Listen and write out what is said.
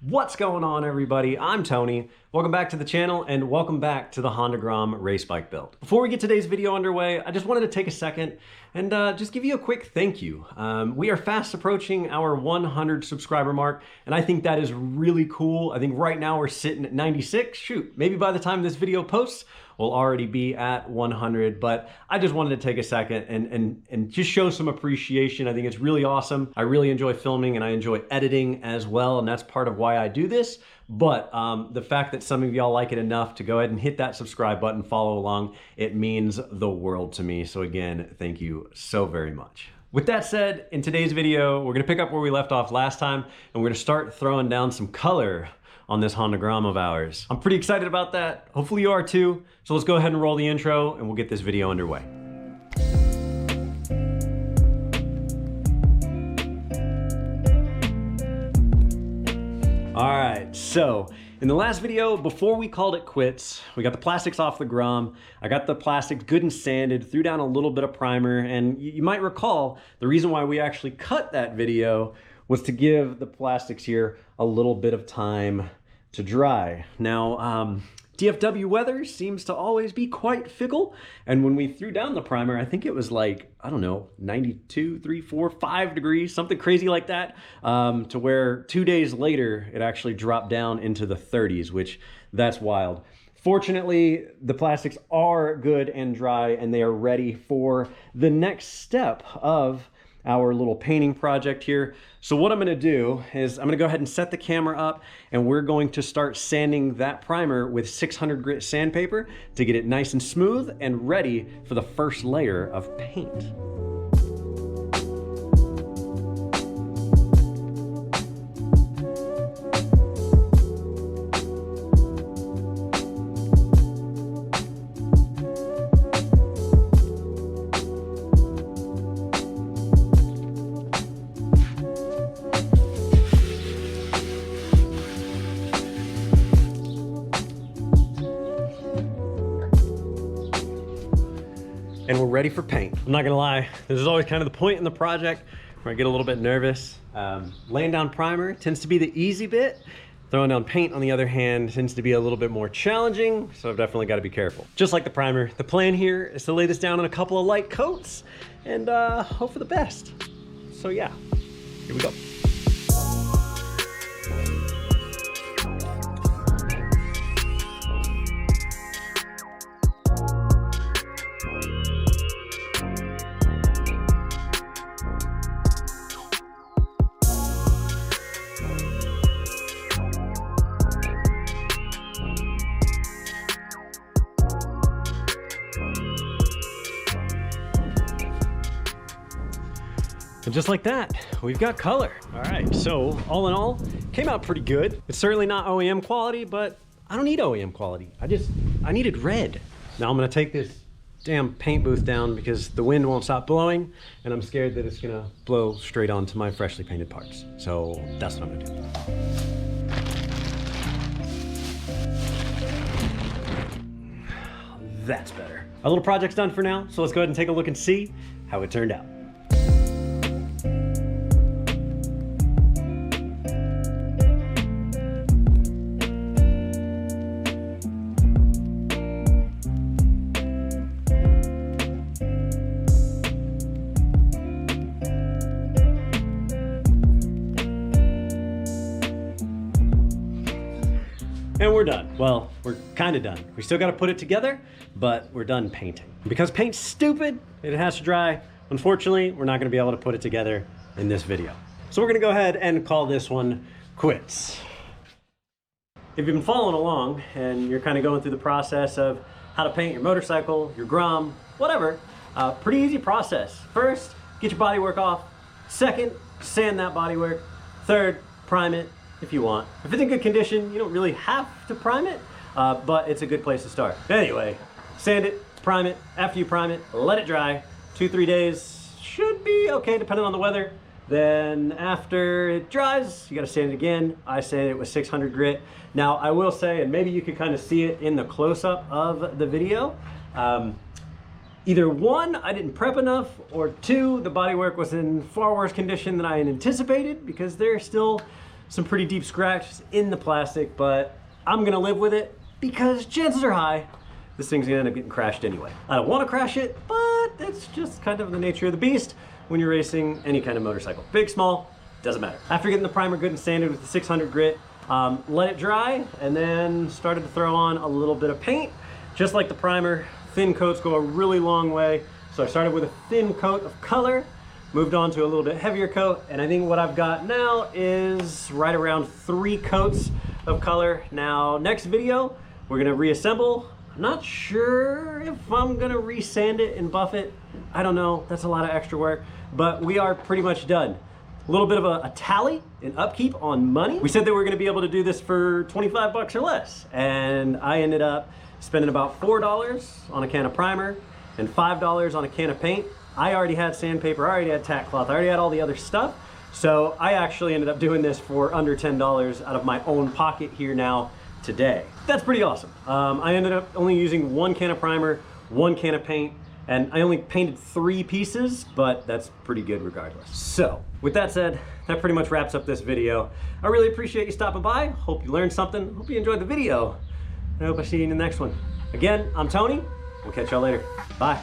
What's going on, everybody? I'm Tony. Welcome back to the channel and welcome back to the Honda Grom race bike build. Before we get today's video underway, I just wanted to take a second and just give you a quick thank you. We are fast approaching our 100 subscriber mark, and I think that is really cool. I think right now we're sitting at 96. Shoot, maybe by the time this video posts, we'll already be at 100, but I just wanted to take a second and just show some appreciation. I think it's really awesome. I really enjoy filming and I enjoy editing as well, and that's part of why I do this. But the fact that some of y'all like it enough to go ahead and hit that subscribe button, follow along, it means the world to me. So again, thank you so very much. With that said, in today's video, we're gonna pick up where we left off last time, and we're gonna start throwing down some color on this Honda Grom of ours. I'm pretty excited about that. Hopefully you are too. So let's go ahead and roll the intro and we'll get this video underway. All right, so in the last video, before we called it quits, we got the plastics off the Grom. I got the plastics good and sanded, threw down a little bit of primer, and you might recall the reason why we actually cut that video was to give the plastics here a little bit of time to dry. Now, DFW weather seems to always be quite fickle, and when we threw down the primer, I think it was like, I don't know, 92, 3, 4, 5 degrees, something crazy like that, to where 2 days later, it actually dropped down into the 30s, which that's wild. Fortunately, the plastics are good and dry, and they are ready for the next step of our little painting project here. So what I'm gonna do is I'm gonna go ahead and set the camera up, and we're going to start sanding that primer with 600 grit sandpaper to get it nice and smooth and ready for the first layer of paint. And we're ready for paint. I'm not gonna lie, this is always kind of the point in the project where I get a little bit nervous. Laying down primer tends to be the easy bit. Throwing down paint, on the other hand, tends to be a little bit more challenging, so I've definitely got to be careful. Just like the primer, the plan here is to lay this down on a couple of light coats and hope for the best. So yeah, here we go. And just like that, we've got color. All right, so all in all, came out pretty good. It's certainly not OEM quality, but I don't need OEM quality. I needed red. Now I'm gonna take this damn paint booth down because the wind won't stop blowing, and I'm scared that it's gonna blow straight onto my freshly painted parts. So that's what I'm gonna do. That's better. Our little project's done for now, so let's go ahead and take a look and see how it turned out. And we're done. Well, we're kind of done. We still got to put it together, but we're done painting. Because paint's stupid, it has to dry. Unfortunately, we're not going to be able to put it together in this video. So we're going to go ahead and call this one quits. If you've been following along and you're kind of going through the process of how to paint your motorcycle, your Grom, whatever, pretty easy process. First, get your bodywork off. Second, sand that bodywork. Third, prime it if you want. If it's in good condition, you don't really have to prime it, but it's a good place to start. Anyway, sand it, prime it. After you prime it, let it dry. 2-3 days should be okay depending on the weather. Then after it dries, you gotta sand it again. I sanded it with 600 grit. Now I will say, and maybe you can kind of see it in the close-up of the video, either one, I didn't prep enough, or two, the bodywork was in far worse condition than I had anticipated, because there's still some pretty deep scratches in the plastic, but I'm gonna live with it because chances are high this thing's gonna end up getting crashed anyway. I don't wanna crash it, but it's just kind of the nature of the beast when you're racing any kind of motorcycle. Big, small, doesn't matter. After getting the primer good and sanded with the 600 grit, let it dry, and then started to throw on a little bit of paint. Just like the primer, thin coats go a really long way. So I started with a thin coat of color, moved on to a little bit heavier coat, and I think what I've got now is right around 3 coats of color. Now, next video, we're gonna reassemble. I'm not sure if I'm gonna resand it and buff it. I don't know, that's a lot of extra work, but we are pretty much done. A little bit of a tally and upkeep on money. We said that we were gonna be able to do this for 25 bucks or less, and I ended up spending about $4 on a can of primer and $5 on a can of paint. I already had sandpaper, I already had tack cloth, I already had all the other stuff. So I actually ended up doing this for under $10 out of my own pocket here now today. That's pretty awesome. I ended up only using 1 can of primer, 1 can of paint, and I only painted 3 pieces, but that's pretty good regardless. So with that said, that pretty much wraps up this video. I really appreciate you stopping by. Hope you learned something. Hope you enjoyed the video. I hope I see you in the next one. Again, I'm Tony. We'll catch y'all later. Bye.